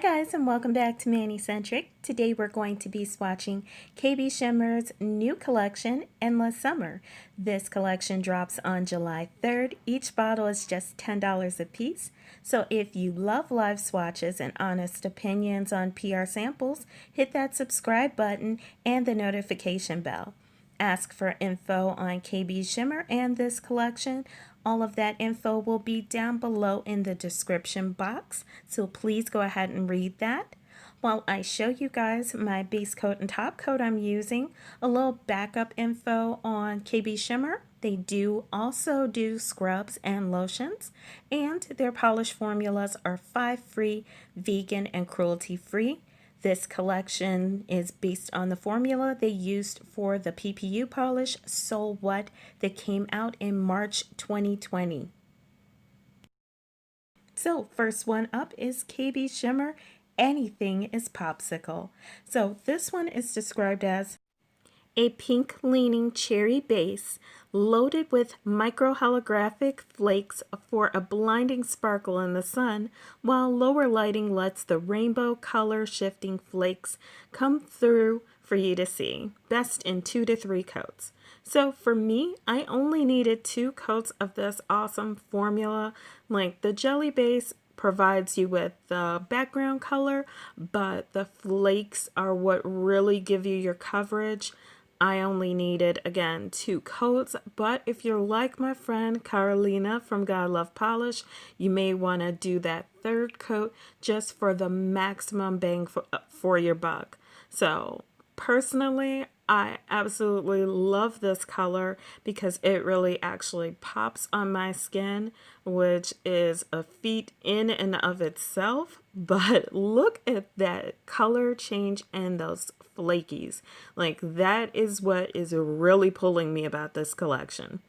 guys, and welcome back to Manicentric. Today we're going to be swatching kbshimmer's new collection, Endless Summer. This collection drops on July 3rd. Each bottle is just $10 a piece. So if you love live swatches and honest opinions on PR samples, hit that subscribe button and the notification bell. Ask for info on kbshimmer and this collection. All of that info will be down below in the description box, so please go ahead and read that. While I show you guys my base coat and top coat I'm using, a little backup info on kbshimmer. They do also do scrubs and lotions, and their polish formulas are 5-free, vegan, and cruelty-free. This collection is based on the formula they used for the PPU polish, So What, that came out in March 2020. So first one up is kbshimmer, Anything is Popsicle. So this one is described as a pink leaning cherry base loaded with microholographic flakes for a blinding sparkle in the sun, while lower lighting lets the rainbow color shifting flakes come through for you to see. Best in 2 to 3 coats. So for me, I only needed 2 coats of this awesome formula. Like, the jelly base provides you with the background color, but the flakes are what really give you your coverage. I only needed, again, 2 coats, but if you're like my friend Carolina from God Love Polish, you may want to do that 3rd coat just for the maximum bang for your buck. So personally, I absolutely love this color because it really actually pops on my skin, which is a feat in and of itself. But look at that color change and those flakies. Like, that is what is really pulling me about this collection.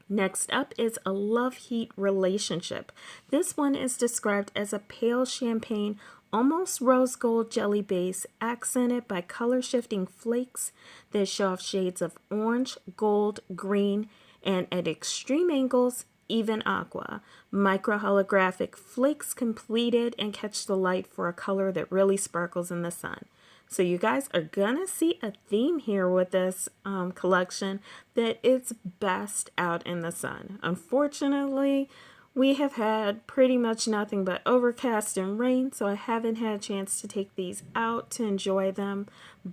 Next up is a love-heat relationship. This one is described as a pale champagne, almost rose gold jelly base accented by color shifting flakes that show off shades of orange, gold, green, and at extreme angles, even aqua. Microholographic flakes completed and catch the light for a color that really sparkles in the sun. So you guys are gonna see a theme here with this collection, that it's best out in the sun. Unfortunately, we have had pretty much nothing but overcast and rain, so I haven't had a chance to take these out to enjoy them,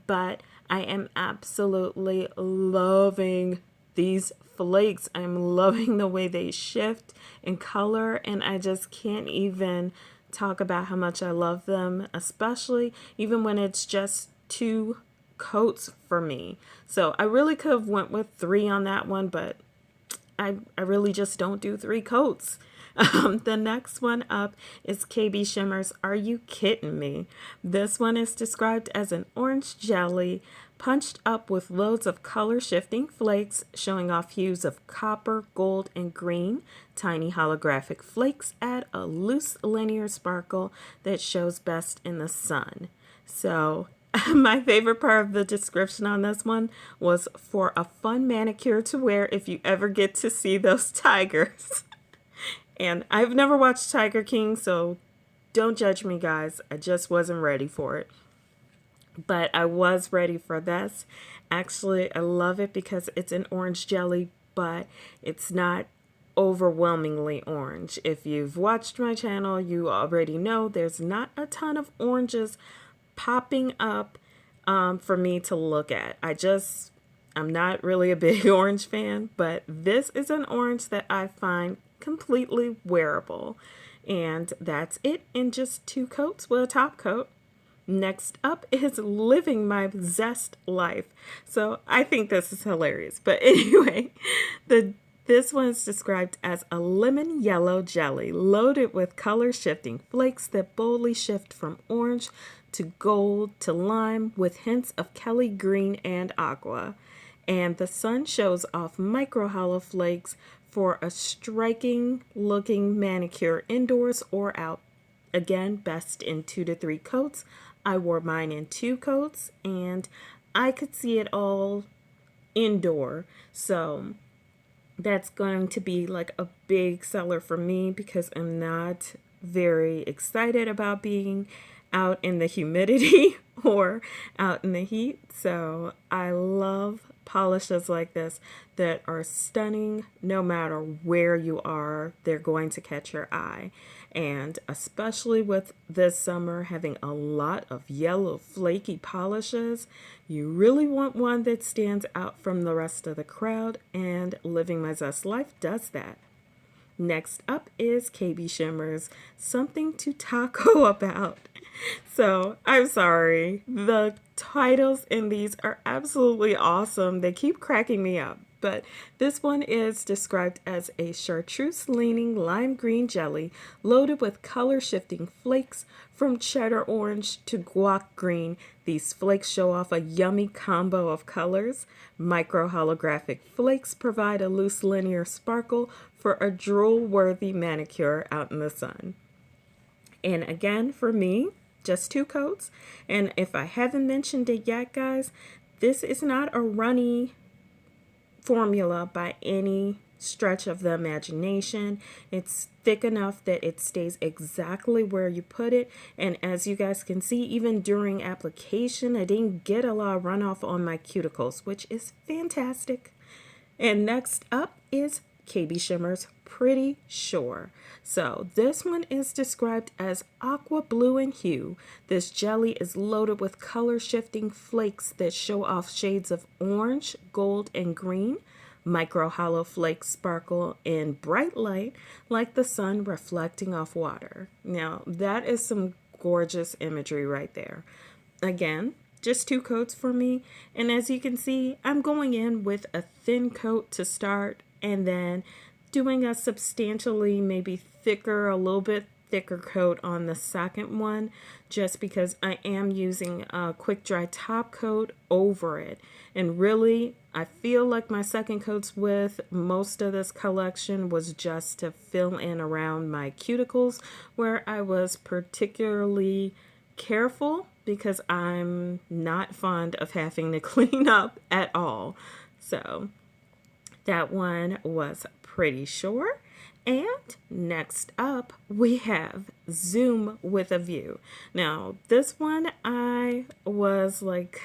but I am absolutely loving these flakes. I'm loving the way they shift in color, and I just can't even talk about how much I love them, especially even when it's just 2 coats for me. So I really could have went with 3 on that one, but I really just don't do 3 coats. The next one up is kbshimmer's Are You Kitten Me? This one is described as an orange jelly punched up with loads of color shifting flakes showing off hues of copper, gold, and green. Tiny holographic flakes add a loose linear sparkle that shows best in the sun. So my favorite part of the description on this one was for a fun manicure to wear if you ever get to see those tigers. And I've never watched Tiger King, so don't judge me, guys. I just wasn't ready for it. But I was ready for this. Actually, I love it because it's an orange jelly, but it's not overwhelmingly orange. If you've watched my channel, you already know there's not a ton of oranges popping up for me to look at. I'm not really a big orange fan, but this is an orange that I find completely wearable. And that's it in just 2 coats with a top coat. Next up is Living My Zest Life. So I think this is hilarious. But anyway, this one is described as a lemon yellow jelly loaded with color shifting flakes that boldly shift from orange to gold to lime with hints of Kelly green and aqua. And the sun shows off micro hollow flakes for a striking looking manicure indoors or out. Again, best in 2 to 3 coats. I wore mine in 2 coats, and I could see it all indoor. So that's going to be like a big seller for me because I'm not very excited about being out in the humidity or out in the heat. So I love polishes like this that are stunning no matter where you are. They're going to catch your eye. And especially with this summer having a lot of yellow flaky polishes, you really want one that stands out from the rest of the crowd, and Living My Zest Life does that. Next up is kbshimmer's Something to Taco About. So, I'm sorry. The titles in these are absolutely awesome. They keep cracking me up. But this one is described as a chartreuse-leaning lime green jelly loaded with color-shifting flakes from cheddar orange to guac green. These flakes show off a yummy combo of colors. Micro-holographic flakes provide a loose linear sparkle for a drool-worthy manicure out in the sun. And again, for me, just 2 coats. And if I haven't mentioned it yet, guys, this is not a runny formula by any stretch of the imagination. It's thick enough that it stays exactly where you put it. And as you guys can see, even during application, I didn't get a lot of runoff on my cuticles, which is fantastic. And next up is kbshimmer's Pretty Sure. So this one is described as aqua blue in hue. This jelly is loaded with color shifting flakes that show off shades of orange, gold, and green. Micro hollow flakes sparkle in bright light like the sun reflecting off water. Now that is some gorgeous imagery right there. Again, just 2 coats for me. And as you can see, I'm going in with a thin coat to start and then doing a substantially maybe thicker, a little bit thicker coat on the second one, just because I am using a quick dry top coat over it. And really, I feel like my second coats with most of this collection was just to fill in around my cuticles, where I was particularly careful because I'm not fond of having to clean up at all. So that one was Pretty Sure. And next up, we have Zoom with a View. Now, this one I was like,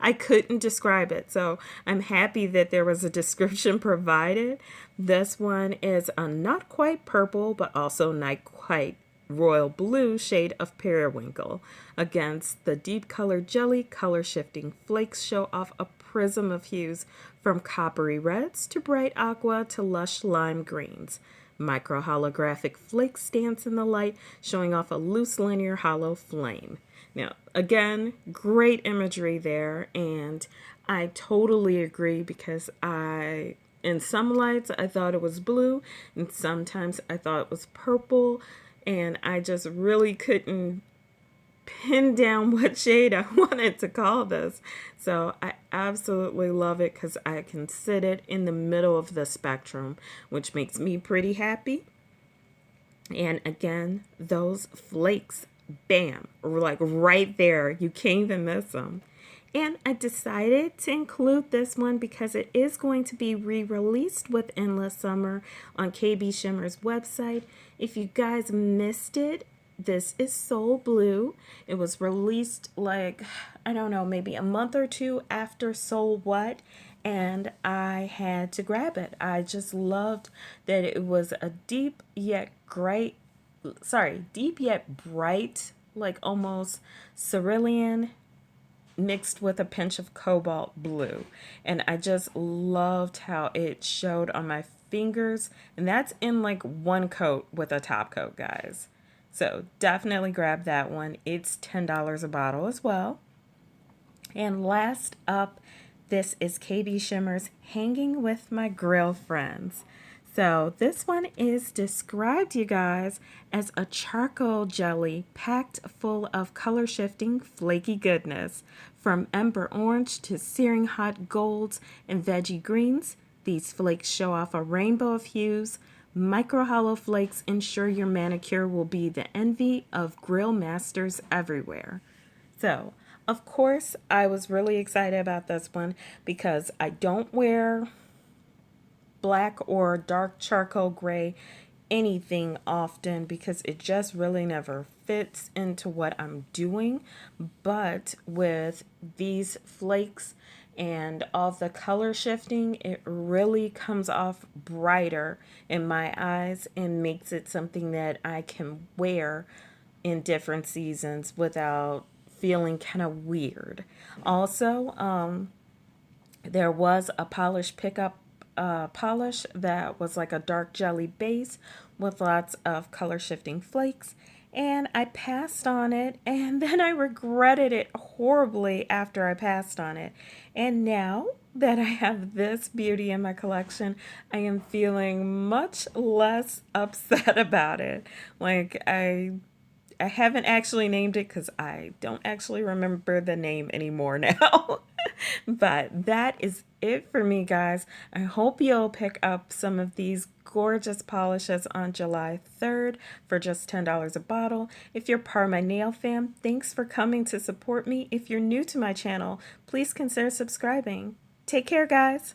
I couldn't describe it. So I'm happy that there was a description provided. This one is a not quite purple, but also not quite royal blue shade of periwinkle. Against the deep colored jelly, color shifting flakes show off a prism of hues from coppery reds to bright aqua to lush lime greens. Micro holographic flakes dance in the light, showing off a loose linear hollow flame. Now, again, great imagery there, and I totally agree because in some lights, I thought it was blue, and sometimes I thought it was purple, and I just really couldn't pin down what shade I wanted to call this. So I absolutely love it because I can sit it in the middle of the spectrum, which makes me pretty happy. And again, those flakes, bam, like right there. You can't even miss them. And I decided to include this one because it is going to be re-released with Endless Summer on kbshimmer's website. If you guys missed it, this is Soul Blue. It was released like, I don't know, maybe a month or 2 after Soul What, and I had to grab it. I just loved that it was a deep yet bright, like almost cerulean mixed with a pinch of cobalt blue. And I just loved how it showed on my fingers. And that's in like 1 coat with a top coat, guys. So definitely grab that one. It's $10 a bottle as well. And last up, this is kbshimmer's Hanging with My Grill Friends. So this one is described, you guys, as a charcoal jelly packed full of color shifting flaky goodness. From ember orange to searing hot golds and veggie greens, these flakes show off a rainbow of hues. Micro hollow flakes ensure your manicure will be the envy of grill masters everywhere. So, of course, I was really excited about this one because I don't wear black or dark charcoal gray anything often because it just really never fits into what I'm doing. But with these flakes and all the color shifting, it really comes off brighter in my eyes and makes it something that I can wear in different seasons without feeling kind of weird. Also, there was a polish pickup polish that was like a dark jelly base with lots of color shifting flakes, and I passed on it, and then I regretted it horribly after I passed on it. And now that I have this beauty in my collection, I am feeling much less upset about it. Like I haven't actually named it because I don't actually remember the name anymore now. But that is it for me, guys. I hope you'll pick up some of these gorgeous polishes on July 3rd for just $10 a bottle. If you're part of my nail fam, thanks for coming to support me. If you're new to my channel, please consider subscribing. Take care, guys.